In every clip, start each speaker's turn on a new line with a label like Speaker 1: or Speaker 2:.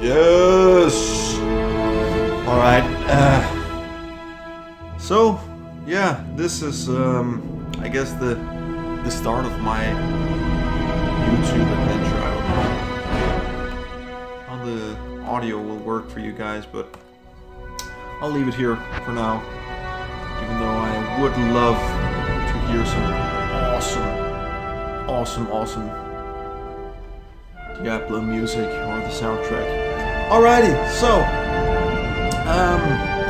Speaker 1: Yes! Alright, so, yeah, this is, I guess the start of my YouTube adventure. I don't know how the audio will work for you guys, but I'll leave it here for now. Even though I would love to hear some awesome Diablo music or the soundtrack. Alrighty, so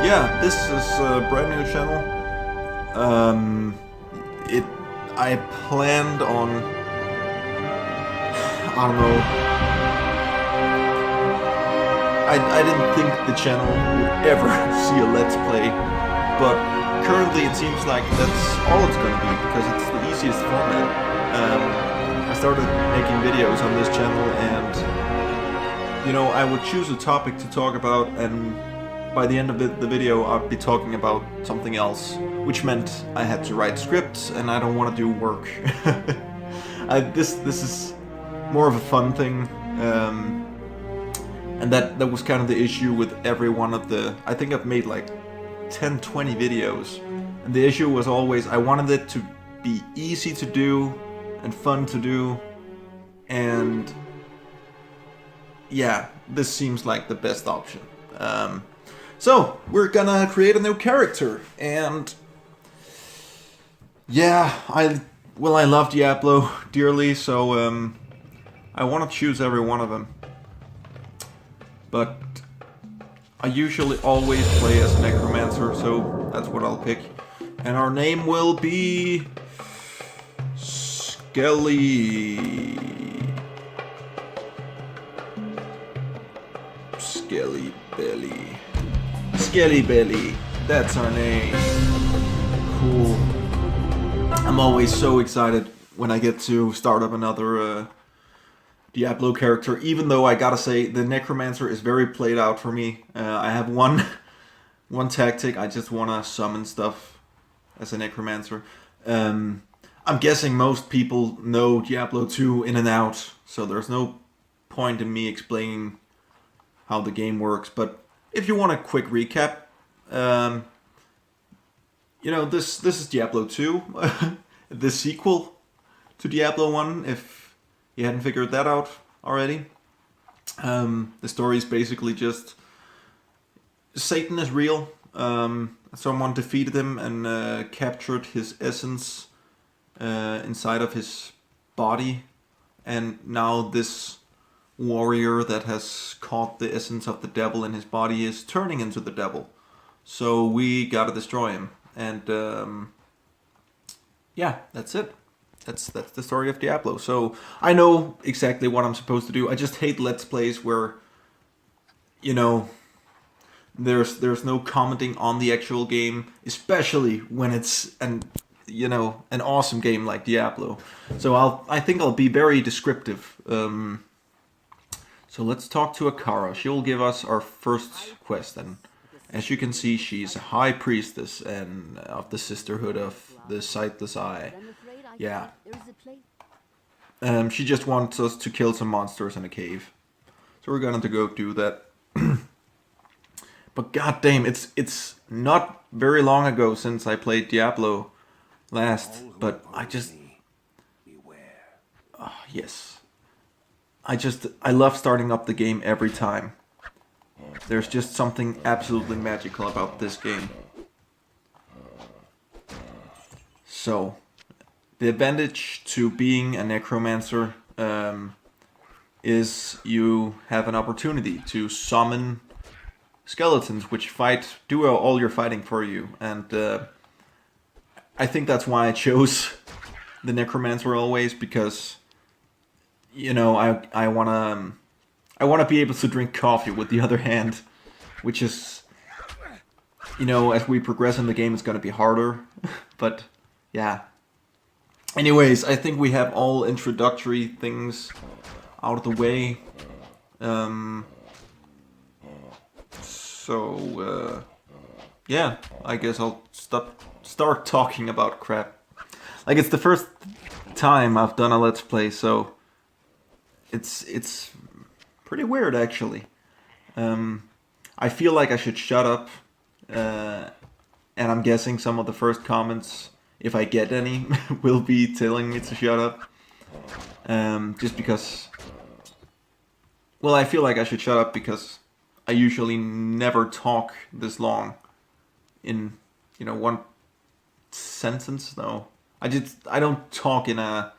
Speaker 1: yeah, this is a brand new channel. I planned on, I don't know, I didn't think the channel would ever see a Let's Play, but currently it seems like that's all it's gonna be, because it's the easiest format. I started making videos on this channel, and you know, I would choose a topic to talk about, and by the end of the video I'd be talking about something else, which meant I had to write scripts, and I don't want to do work. This is more of a fun thing, and that was kind of the issue with every one of the, I think I've made like 10-20 videos, and the issue was always I wanted it to be easy to do and fun to do, and yeah, this seems like the best option. So we're gonna create a new character, and yeah, I love Diablo dearly, so I want to choose every one of them, but I usually always play as Necromancer, so that's what I'll pick, and our name will be Skelly Belly. Skelly Belly, that's our name. Cool. I'm always so excited when I get to start up another Diablo character, even though I gotta say the Necromancer is very played out for me. I have one tactic. I just wanna summon stuff as a Necromancer. I'm guessing most people know Diablo 2 in and out, so there's no point in me explaining how the game works, but if you want a quick recap, you know, this is Diablo 2, the sequel to Diablo 1, if you hadn't figured that out already. The story is basically just Satan is real. Someone defeated him and captured his essence inside of his body, and now this warrior that has caught the essence of the devil in his body is turning into the devil. So we gotta destroy him, and yeah, that's it. That's the story of Diablo. So I know exactly what I'm supposed to do. I just hate Let's Plays where, you know, there's no commenting on the actual game, especially when it's an awesome game like Diablo. So I think I'll be very descriptive. So let's talk to Akara. She'll give us our first quest, and as you can see, she's a high priestess and of the Sisterhood of the Sightless Eye. Yeah. She just wants us to kill some monsters in a cave, so we're gonna go do that. But goddamn, it's not very long ago since I played Diablo last, but I just, yes. I love starting up the game every time. There's just something absolutely magical about this game. So, the advantage to being a Necromancer is you have an opportunity to summon skeletons which do all your fighting for you, and I think that's why I chose the Necromancer always, because you know, I wanna be able to drink coffee with the other hand, which is, you know, as we progress in the game, it's gonna be harder. But yeah. Anyways, I think we have all introductory things out of the way. Yeah, I guess I'll start talking about crap. Like, it's the first time I've done a Let's Play, so it's pretty weird, actually. I feel like I should shut up, and I'm guessing some of the first comments, if I get any, will be telling me to shut up. Just because, well, I feel like I should shut up because I usually never talk this long in, one sentence. No, I don't talk in a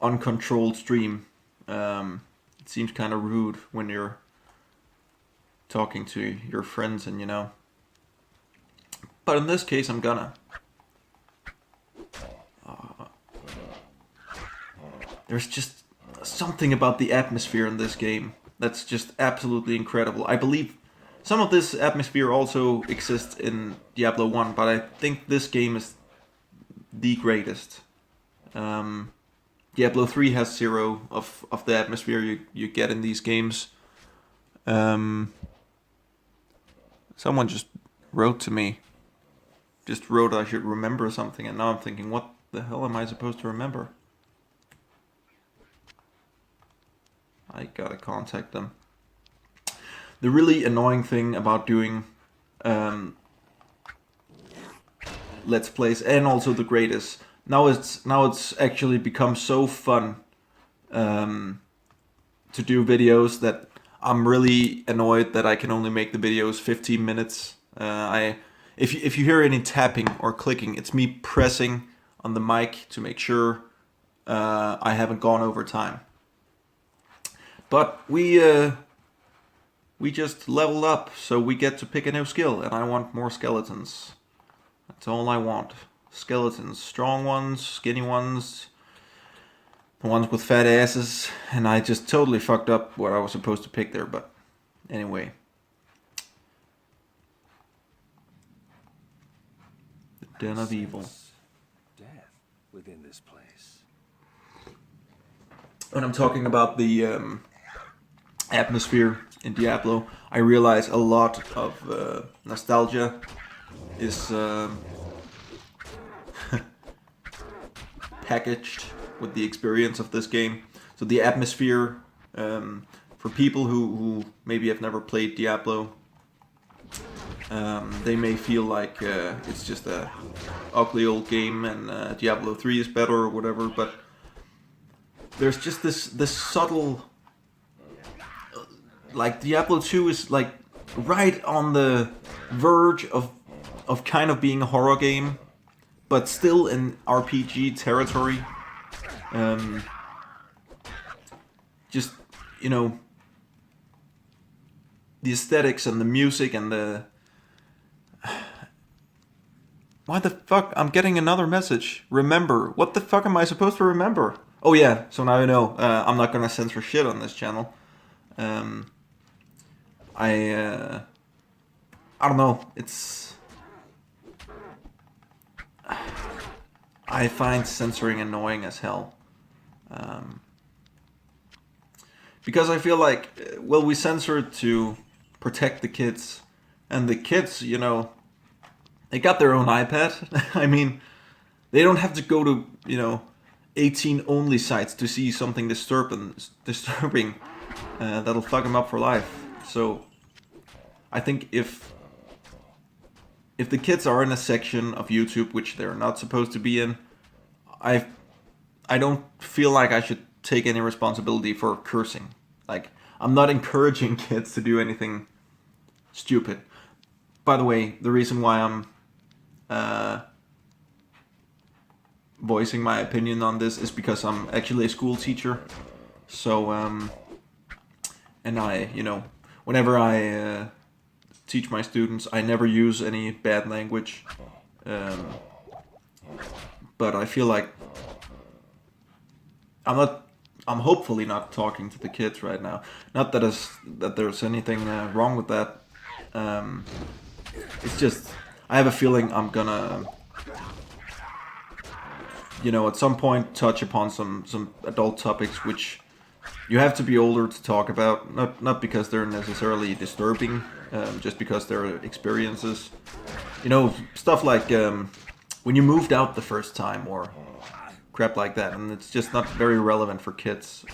Speaker 1: uncontrolled stream. It seems kind of rude when you're talking to your friends and But in this case, I'm gonna. There's just something about the atmosphere in this game that's just absolutely incredible. I believe some of this atmosphere also exists in Diablo 1, but I think this game is the greatest. Diablo 3 has zero of the atmosphere you get in these games. Someone just wrote to me. Just wrote I should remember something, and now I'm thinking, what the hell am I supposed to remember? I gotta contact them. The really annoying thing about doing Let's Plays, and also the greatest, now it's actually become so fun to do videos that I'm really annoyed that I can only make the videos 15 minutes. If you hear any tapping or clicking, it's me pressing on the mic to make sure I haven't gone over time. But we just leveled up, so we get to pick a new skill, and I want more skeletons. That's all I want. Skeletons, strong ones, skinny ones, the ones with fat asses, and I just totally fucked up what I was supposed to pick there, but anyway. The Den of Evil.
Speaker 2: Death within this place.
Speaker 1: When I'm talking about the atmosphere in Diablo, I realize a lot of nostalgia is packaged with the experience of this game. So the atmosphere, for people who maybe have never played Diablo, they may feel like it's just a ugly old game and Diablo 3 is better or whatever, but there's just this subtle, like Diablo 2 is like right on the verge of kind of being a horror game, but still in RPG territory. Just, the aesthetics and the music and the... Why the fuck? I'm getting another message. Remember. What the fuck am I supposed to remember? Oh yeah, so now you know. I'm not gonna censor shit on this channel. I don't know. It's... I find censoring annoying as hell. Because I feel like, well, we censor it to protect the kids. And the kids, they got their own iPad. I mean, they don't have to go to, 18 only sites to see something disturbing that'll fuck them up for life. So I think if the kids are in a section of YouTube which they're not supposed to be in, I don't feel like I should take any responsibility for cursing. Like, I'm not encouraging kids to do anything stupid. By the way, the reason why I'm voicing my opinion on this is because I'm actually a school teacher. So, and I, whenever I teach my students, I never use any bad language. But I feel like I'm hopefully not talking to the kids right now. Not that there's anything wrong with that. It's just, I have a feeling I'm gonna, at some point touch upon some adult topics which you have to be older to talk about. Not because they're necessarily disturbing, just because they're experiences. Stuff like when you moved out the first time or crap like that, and it's just not very relevant for kids.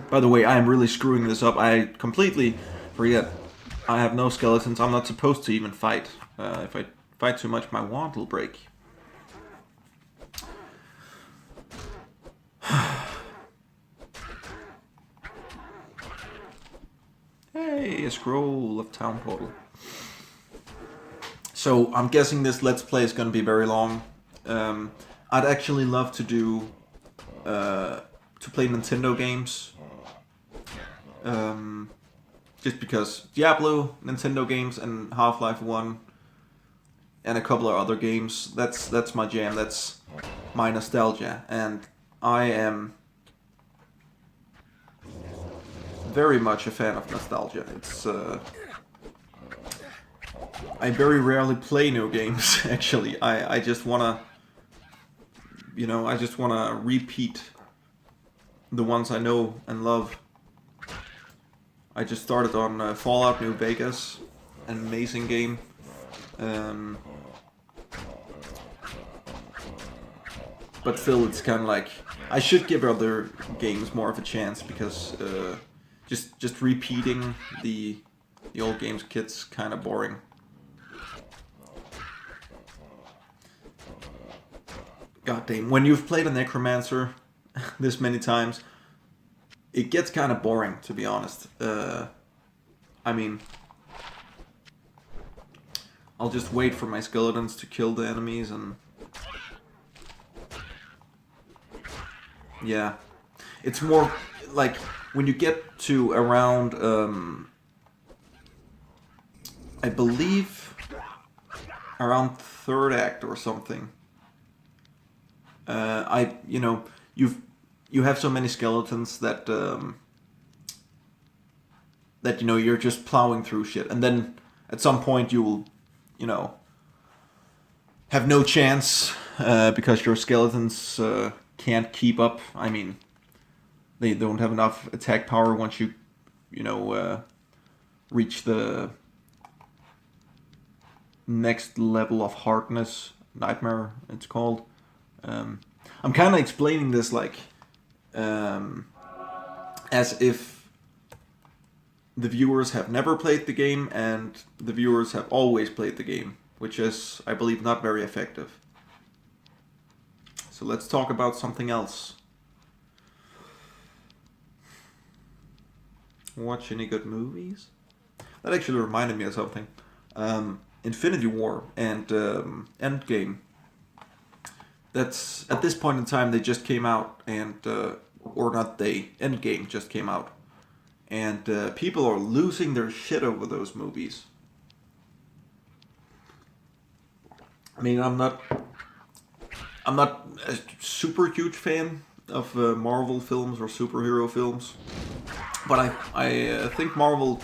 Speaker 1: By the way, I am really screwing this up. I completely forget. I have no skeletons. I'm not supposed to even fight. If I fight too much, my wand will break. Hey, a scroll of town portal. So I'm guessing this Let's Play is going to be very long. I'd actually love to do to play Nintendo games. Just because Diablo, Nintendo games, and Half-Life 1, and a couple of other games. That's my jam. That's my nostalgia, and I am very much a fan of nostalgia. It's I very rarely play new games. Actually, I just wanna, I just wanna repeat the ones I know and love. I just started on Fallout New Vegas, an amazing game. But still, it's kind of like I should give other games more of a chance because just repeating the old games gets kind of boring. God damn, when you've played a Necromancer this many times, it gets kind of boring, to be honest. I mean, I'll just wait for my skeletons to kill the enemies and... Yeah. It's more like when you get to around, I believe, around third act or something. You have so many skeletons that that you're just plowing through shit, and then at some point you will, have no chance because your skeletons can't keep up. I mean, they don't have enough attack power once you reach the next level of hardness, nightmare it's called. I'm kind of explaining this like as if the viewers have never played the game and the viewers have always played the game, which is, I believe, not very effective. So let's talk about something else. Watch any good movies? That actually reminded me of something. Infinity War and Endgame. That's at this point in time they just came out, and or not they, Endgame just came out, and people are losing their shit over those movies. I mean, I'm not a super huge fan of Marvel films or superhero films, but I think Marvel,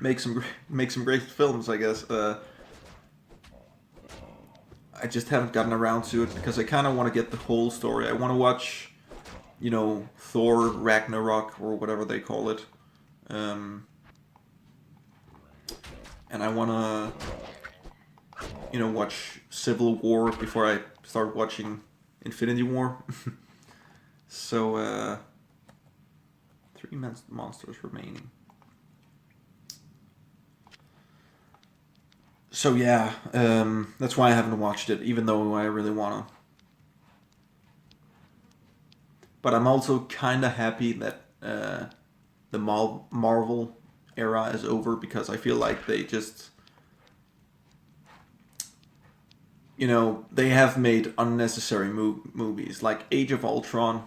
Speaker 1: makes some great films, I guess. I just haven't gotten around to it because I kind of want to get the whole story. I want to watch, Thor Ragnarok or whatever they call it, and I want to, watch Civil War before I start watching Infinity War. So, 3 monsters remaining. So yeah, that's why I haven't watched it, even though I really wanna. But I'm also kind of happy that the Marvel era is over, because I feel like they just, they have made unnecessary movies, like Age of Ultron.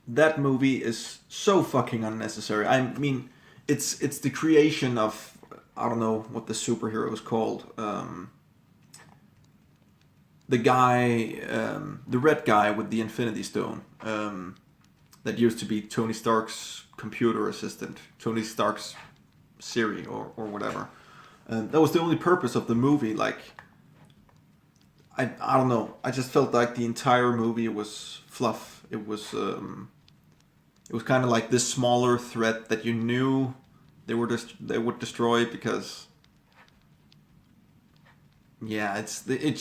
Speaker 1: That movie is so fucking unnecessary. I mean, it's the creation of, I don't know what the superhero is called. The guy, the red guy with the Infinity Stone, that used to be Tony Stark's computer assistant, Tony Stark's Siri or whatever. That was the only purpose of the movie. Like, I don't know. I just felt like the entire movie was fluff. It was kind of like this smaller threat that you knew they would destroy, because, yeah, it